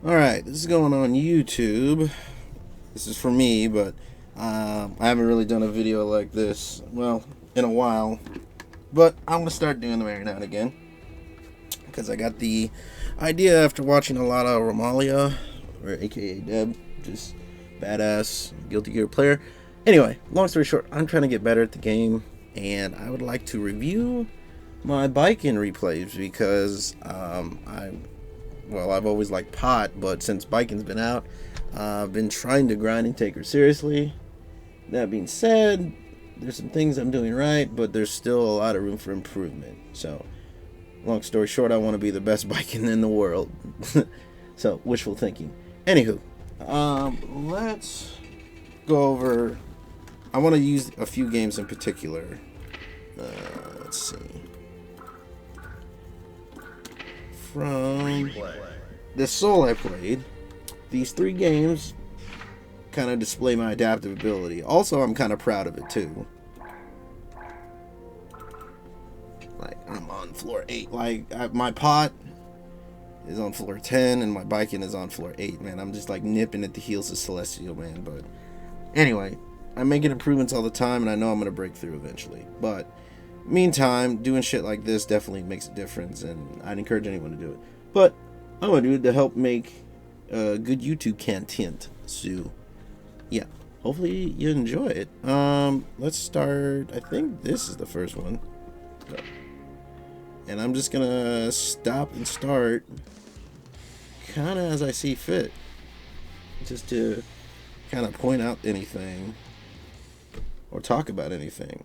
Alright, this is going on YouTube. This is for me, but I haven't really done a video like this, well, in a while. But I'm going to start doing them every now and again. Because I got the idea after watching a lot of Romalia, or aka Deb, just badass Guilty Gear player. Anyway, long story short, I'm trying to get better at the game, and I would like to review my Baiken replays because I've always liked pot, but since Baiken's been out, I've been trying to grind and take her seriously. That being said, there's some things I'm doing right, but there's still a lot of room for improvement. So, long story short, I want to be the best Baiken in the world. So, wishful thinking. Anywho, let's go over. I want to use a few games in particular. Let's see. From the Soul I played, these 3 games kind of display my adaptive ability. Also, I'm kind of proud of it too. Like, I'm on floor 8. Like, my pot is on floor 10 and my Baiken is on floor 8, man. I'm just like nipping at the heels of Celestial, man. But anyway, I'm making improvements all the time and I know I'm going to break through eventually. But meantime, doing shit like this definitely makes a difference, and I'd encourage anyone to do it. But I want to do it to help make good YouTube content. So, yeah, hopefully you enjoy it. Let's start. I think this is the first one, and I'm just gonna stop and start, kind of as I see fit, just to kind of point out anything or talk about anything.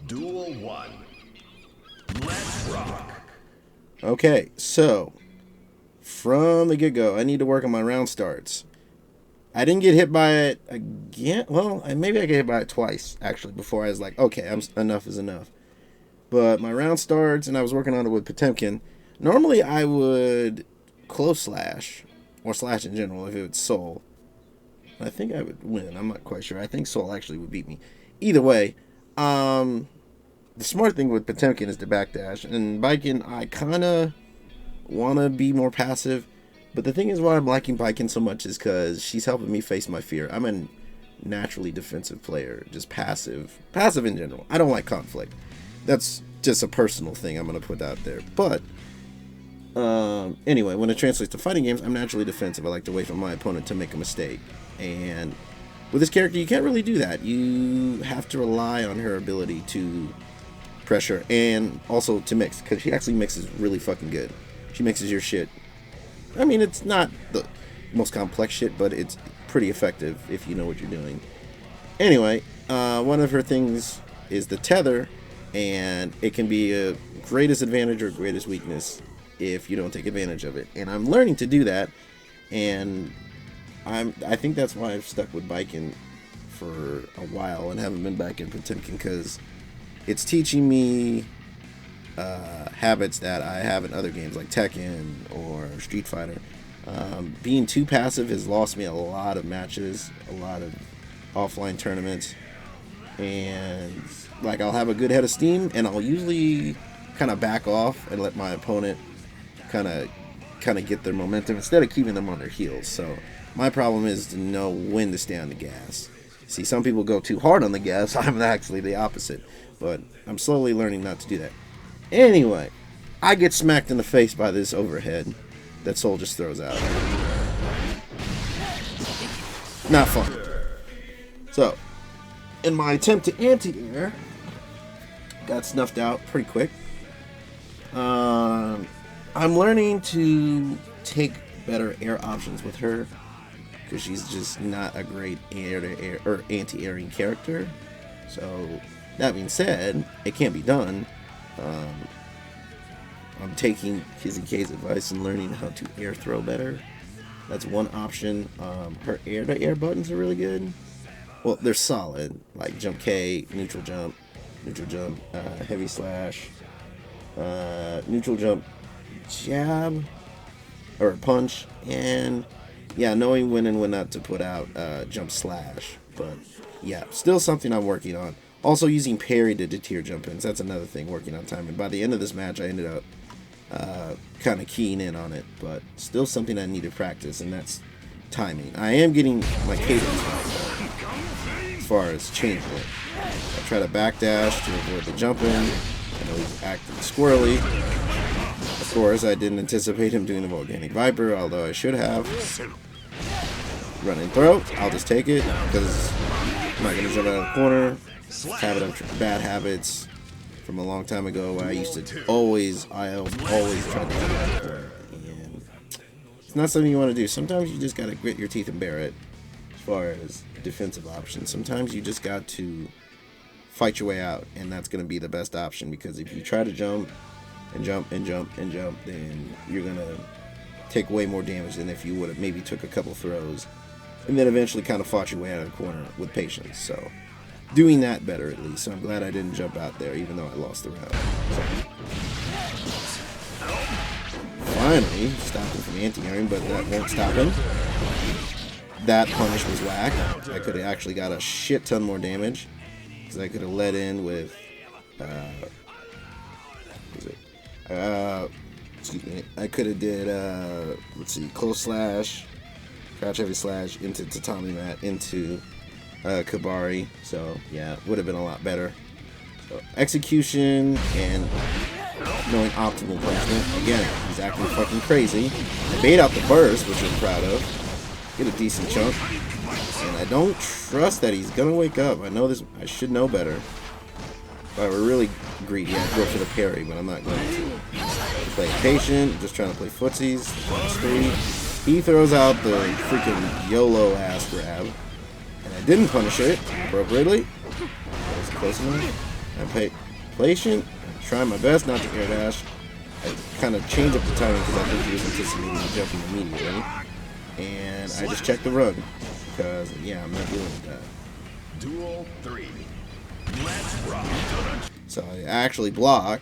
Duel 1. Let's rock. Okay, so from the get-go, I need to work on my round starts. I didn't get hit by it again. Well, maybe I get hit by it twice, actually, before I was like, okay, enough is enough. But my round starts, and I was working on it with Potemkin. Normally, I would close slash, or slash in general, if it was Soul. I think I would win. I'm not quite sure. I think Soul actually would beat me. Either way, the smart thing with Potemkin is to backdash. And Baiken, I kind of want to be more passive. But the thing is why I'm liking Baiken so much is because she's helping me face my fear. I'm a naturally defensive player. Just passive. Passive in general. I don't like conflict. That's just a personal thing I'm going to put out there. But anyway, when it translates to fighting games, I'm naturally defensive. I like to wait for my opponent to make a mistake. And with this character, you can't really do that. You have to rely on her ability to pressure and also to mix, because she actually mixes really fucking good. She mixes your shit. I mean, it's not the most complex shit, but it's pretty effective if you know what you're doing. Anyway, one of her things is the tether, and it can be a greatest advantage or greatest weakness if you don't take advantage of it. And I'm learning to do that, and I think that's why I've stuck with Baiken for a while and haven't been back in Potemkin, because it's teaching me habits that I have in other games like Tekken or Street Fighter. Being too passive has lost me a lot of matches, a lot of offline tournaments, and like I'll have a good head of steam and I'll usually kind of back off and let my opponent kind of get their momentum instead of keeping them on their heels. So my problem is to know when to stay on the gas. See, some people go too hard on the gas. I'm actually the opposite. But I'm slowly learning not to do that. Anyway, I get smacked in the face by this overhead that Soul just throws out. Not fun. So, in my attempt to anti-air, got snuffed out pretty quick. I'm learning to take better air options with her, because she's just not a great air-to-air or anti-airing character. So, that being said, it can't be done. I'm taking Kizzy K's advice and learning how to air throw better. That's one option. Her air-to-air buttons are really good. Well, they're solid, like jump K, neutral jump, heavy slash, neutral jump, jab, or punch, and yeah, knowing when and when not to put out jump slash. But yeah, still something I'm working on. Also using parry to deter jump ins. That's another thing, working on timing. By the end of this match, I ended up kind of keying in on it, but still something I need to practice, and that's timing. I am getting my cadence right, as far as changing it. I try to backdash to avoid the jumping. I know he's acting squirrely. Of course, I didn't anticipate him doing the volcanic viper, although I should have. Run and throw. I'll just take it because I'm not going to jump out of the corner. Habit of bad habits from a long time ago. I used to always try to jump out of the corner, and it's not something you want to do. Sometimes you just got to grit your teeth and bear it. As far as defensive options, sometimes you just got to fight your way out, and that's going to be the best option, because if you try to jump and jump and jump and jump, then you're going to take way more damage than if you would have maybe took a couple throws and then eventually kind of fought your way out of the corner with patience. So doing that better, at least. So I'm glad I didn't jump out there, even though I lost the round. So finally stopped him from anti-airing, but that won't stop him. That punish was whack. I could have actually got a shit ton more damage, because I could have let in with excuse me, I could have did let's see, close slash, crouch heavy slash into tatami mat into Kabari. So yeah, would have been a lot better. So execution and knowing optimal punishment. Again, he's acting fucking crazy. I bait out the burst, which I'm proud of. Get a decent chunk. And I don't trust that he's gonna wake up. I know this. I should know better. If I were really greedy, I'd go for the parry, but I'm not going to. Play patient, just trying to play footsies. +3. He throws out the freaking YOLO ass grab, and I didn't punish it appropriately. That was close enough. I played patient, trying my best not to air dash. I kind of changed up the timing because I think he was anticipating me jumping immediately, and I just checked the rug because yeah, I'm not dealing with that. Duel 3. Let's rock. So I actually block,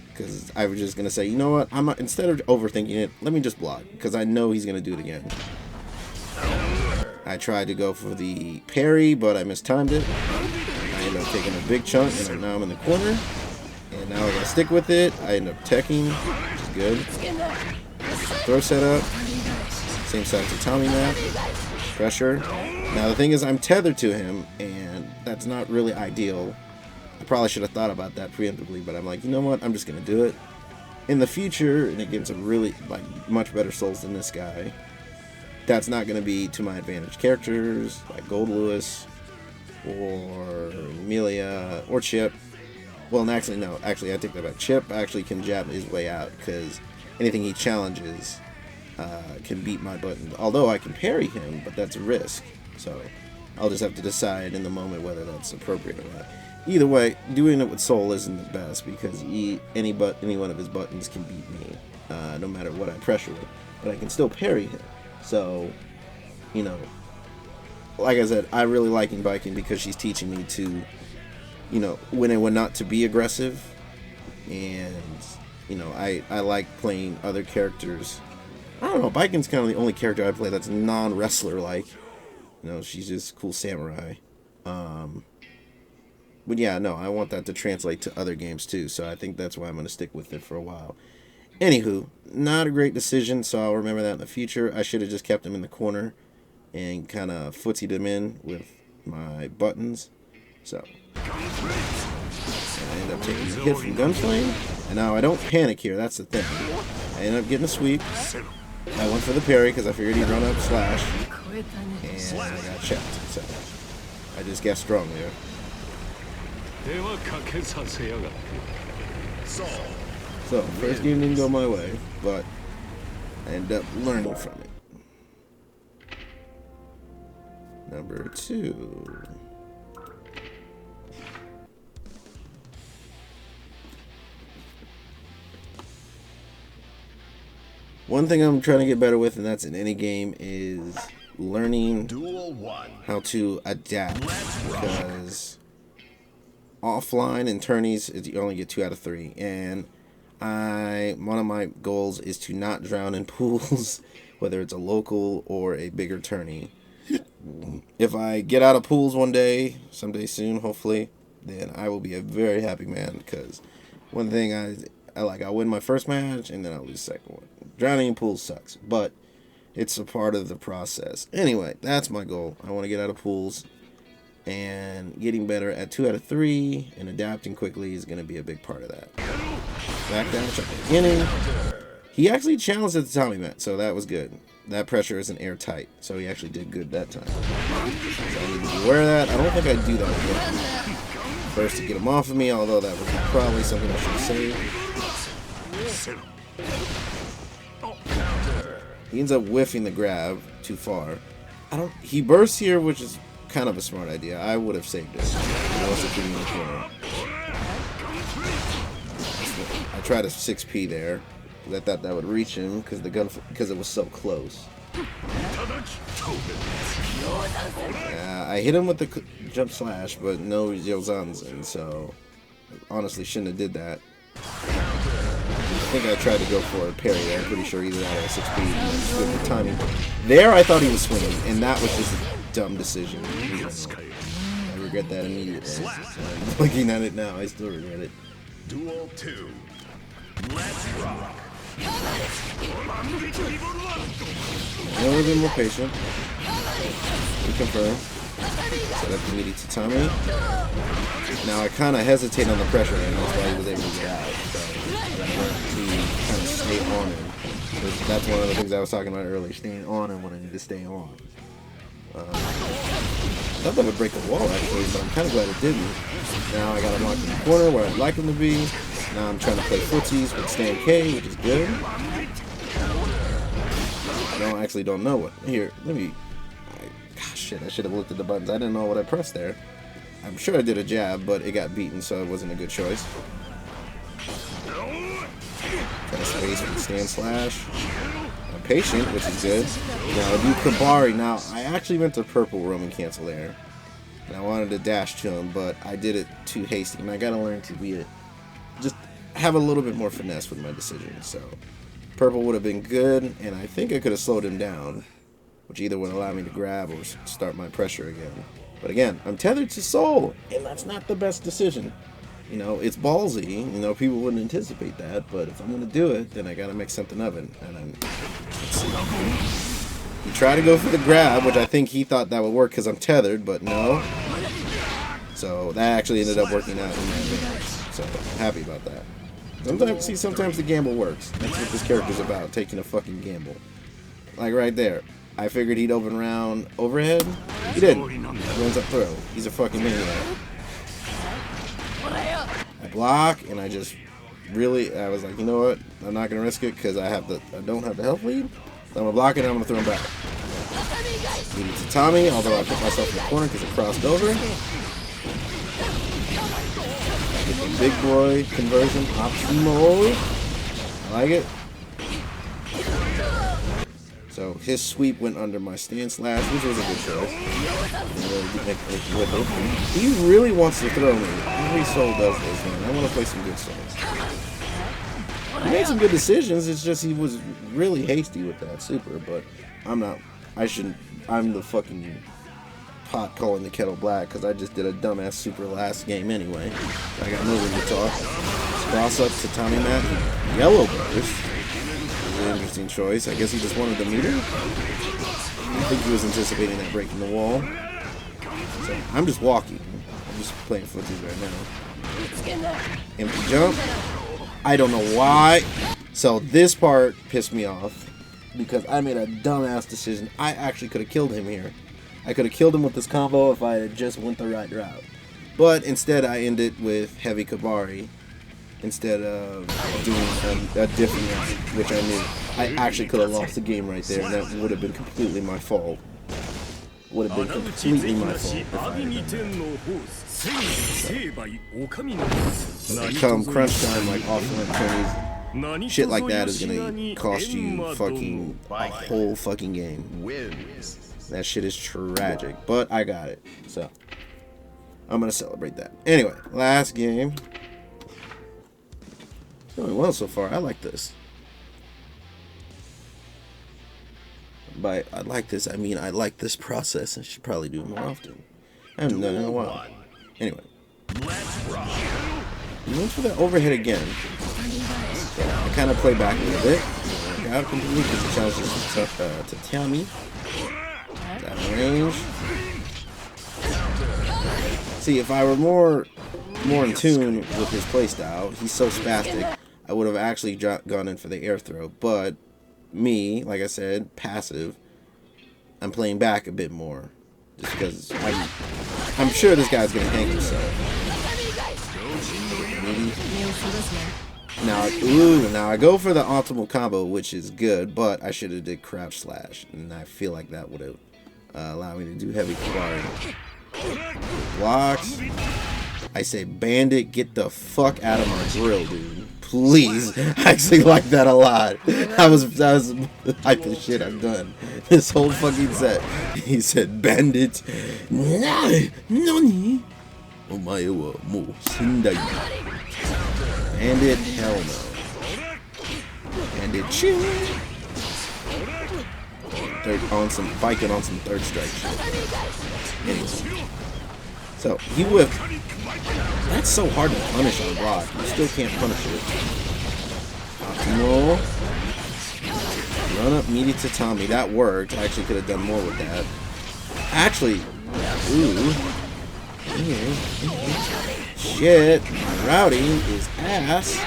because I was just going to say, you know what, I'm not, instead of overthinking it, let me just block, because I know he's going to do it again. I tried to go for the parry, but I mistimed it. I ended up taking a big chunk, and now I'm in the corner. And now I got to stick with it. I end up teching, which is good. Throw setup. Same side to Tommy Map. Pressure. Now the thing is, I'm tethered to him, and that's not really ideal. I probably should have thought about that preemptively, but I'm like, you know what? I'm just going to do it. In the future, and against a really, much better souls than this guy, that's not going to be to my advantage. Characters like Gold Lewis, or Amelia, or Chip. Well, actually, no. Actually, I take that back. Chip actually can jab his way out, because anything he challenges can beat my buttons. Although I can parry him, but that's a risk. So I'll just have to decide in the moment whether that's appropriate or not. Either way, doing it with Soul isn't the best, because any one of his buttons can beat me, no matter what I pressure with. But I can still parry him. So, you know, like I said, I really like Baiken because she's teaching me to, you know, when and when not to be aggressive. And, you know, I like playing other characters. I don't know, Baiken's kind of the only character I play that's non-wrestler like. You know, she's just cool samurai. But yeah, no, I want that to translate to other games too, so I think that's why I'm going to stick with it for a while. Anywho, not a great decision, so I'll remember that in the future. I should have just kept him in the corner and kind of footsied him in with my buttons. So, I end up taking a hit from Gunflame, and now I don't panic here, that's the thing. I end up getting a sweep. I went for the parry because I figured he'd run up slash, and I got checked, so I just guessed strong there. So, first game didn't go my way, but I ended up learning from it. Number 2. One thing I'm trying to get better with, and that's in any game, is learning how to adapt, because offline and tourneys, you only get 2 out of 3, and one of my goals is to not drown in pools, whether it's a local or a bigger tourney. If I get out of pools one day, someday soon, hopefully, then I will be a very happy man, because one thing I'll win my first match and then I'll lose the second one. Drowning in pools sucks, but it's a part of the process. Anyway, that's my goal. I want to get out of pools, and getting better at 2 out of 3 and adapting quickly is going to be a big part of that. Back down at the beginning. He actually challenged at the Tommy mat, so that was good. That pressure isn't airtight, so he actually did good that time. So I need to be aware of that. I don't think I'd do that again. First to get him off of me, although that was probably something I should have saved. He ends up whiffing the grab too far. He bursts here, which is kind of a smart idea. I would have saved it. I was in the corner. I tried a 6P there. I thought that would reach him because it was so close. Yeah, I hit him with the jump slash, but no Yozanzen, so honestly shouldn't have did that. I think I tried to go for a parry. I'm pretty sure either that or a 6P. With the timing. There, I thought he was swinging, and that was just a dumb decision. I regret that immediately. So I'm looking at it now, I still regret it. Duel 2. Let's rock. A little bit more patient. Reconfirm. Set up the meaty tatami. Now I kind of hesitate on the pressure, and that's why he was able to get out. So I learned to kind of stay on him. That's one of the things I was talking about earlier. Staying on him when I need to stay on. I thought that would break the wall actually, but I'm kind of glad it didn't. Now I got him locked in the corner where I'd like him to be. Now I'm trying to play footsies with stand K, which is good. I actually don't know what. Here, let me. Gosh, shit, I should have looked at the buttons. I didn't know what I pressed there. I'm sure I did a jab, but it got beaten, so it wasn't a good choice. Try to space with stand slash. I'm patient, which is good. Now I do Kabari. Now I actually went to purple Roman cancel there, and I wanted to dash to him, but I did it too hasty, and I gotta learn to be just have a little bit more finesse with my decision. So purple would have been good, and I think I could have slowed him down, which either would allow me to grab or start my pressure again. But again, I'm tethered to Soul, and that's not the best decision. You know, it's ballsy. You know, people wouldn't anticipate that, but if I'm going to do it, then I got to make something of it. And let's see. He tried to go for the grab, which I think he thought that would work because I'm tethered, but no. So that actually ended up working out in my advantage. So I'm happy about that. Sometimes the gamble works. That's what this character's about, taking a fucking gamble. Like right there. I figured he'd open round overhead. He didn't. He runs up throw. He's a fucking maniac. I block, and I was like, you know what? I'm not gonna risk it because I don't have the health lead. So I'm gonna block it and I'm gonna throw him back. He needs a Tommy, although I put myself in the corner because it crossed over. Get the big boy conversion optimal. I like it. So his sweep went under my stand slash, which was a good choice. He really wants to throw me. Every soul does this, man. I want to play some good souls. He made some good decisions. It's just he was really hasty with that super, but I'm not. I'm the fucking pot calling the kettle black because I just did a dumbass super last game anyway. I got no room to talk. Cross up to Tommy Matt. Yellow burst. An interesting choice. I guess he just wanted the meter. I think he was anticipating that breaking the wall. So I'm just walking. I'm just playing footsies right now. Empty jump. I don't know why. So this part pissed me off because I made a dumbass decision. I actually could have killed him here. I could have killed him with this combo if I had just went the right route. But instead I ended with heavy Kabari. Instead of doing a different route, which I knew. I actually could have lost the game right there, and that would have been completely my fault. Would have been completely my fault if I had done that. Come crunch time, like off-limit Tony's, shit like that is gonna cost you fucking a whole fucking game. That shit is tragic, but I got it, so I'm gonna celebrate that. Anyway, last game. Going well so far. I like this. By I like this, I mean I like this process and should probably do it more often. I haven't done it in a while. Anyway. He went for that overhead again. kind of play back a little bit. Work out completely because the challenge is to tell me. Out of range. See, if I were more in tune with his playstyle, he's so spastic, I would have actually gone in for the air throw. But me, like I said, passive, I'm playing back a bit more. Just because I'm sure this guy's going to hang himself. Now I go for the optimal combo, which is good, but I should have did crouch slash, and I feel like that would have allowed me to do heavy sparring. Blocks. I say, Bandit, get the fuck out of my grill, dude. Please. I actually like that a lot. That was the hypest shit I've done this whole fucking set. He said, Bandit. Nani? Omae wa mou shindai. Bandit, hell no. Bandit, chill. Baiken on some third strike shit. Anyway. So, he whiffed. That's so hard to punish on block. You still can't punish it. Optimal. Run up meaty tatami. That worked. I actually could have done more with that. Actually, ooh. Shit. My routing is ass.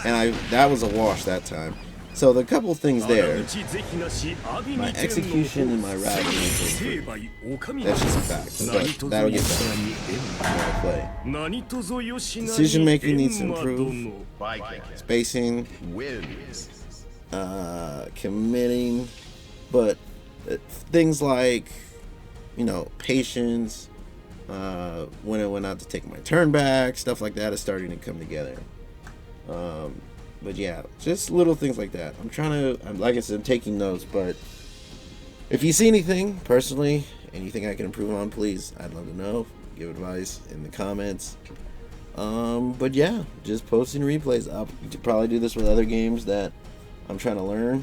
And that was a wash that time. So the couple things there, my execution and my routing, that's just a fact, but that'll get better when I play. Decision making needs to improve, spacing, committing, but things like, you know, patience, when I went out to take my turn back, stuff like that is starting to come together. But yeah, just little things like that. Like I said, I'm taking notes, but if you see anything personally and you think I can improve on, please, I'd love to know. Give advice in the comments. But yeah, just posting replays. I'll probably do this with other games that I'm trying to learn.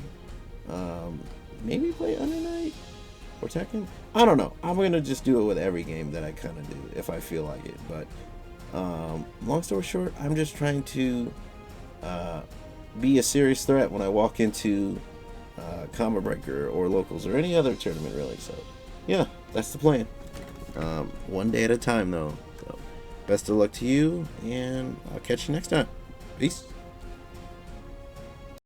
Maybe play Under Night or Tekken. I don't know. I'm gonna just do it with every game that I kind of do if I feel like it. But long story short, I'm just trying to be a serious threat when I walk into Combo Breaker or Locals or any other tournament, really. So yeah, that's the plan. One day at a time, though. So best of luck to you, and I'll catch you next time. Peace.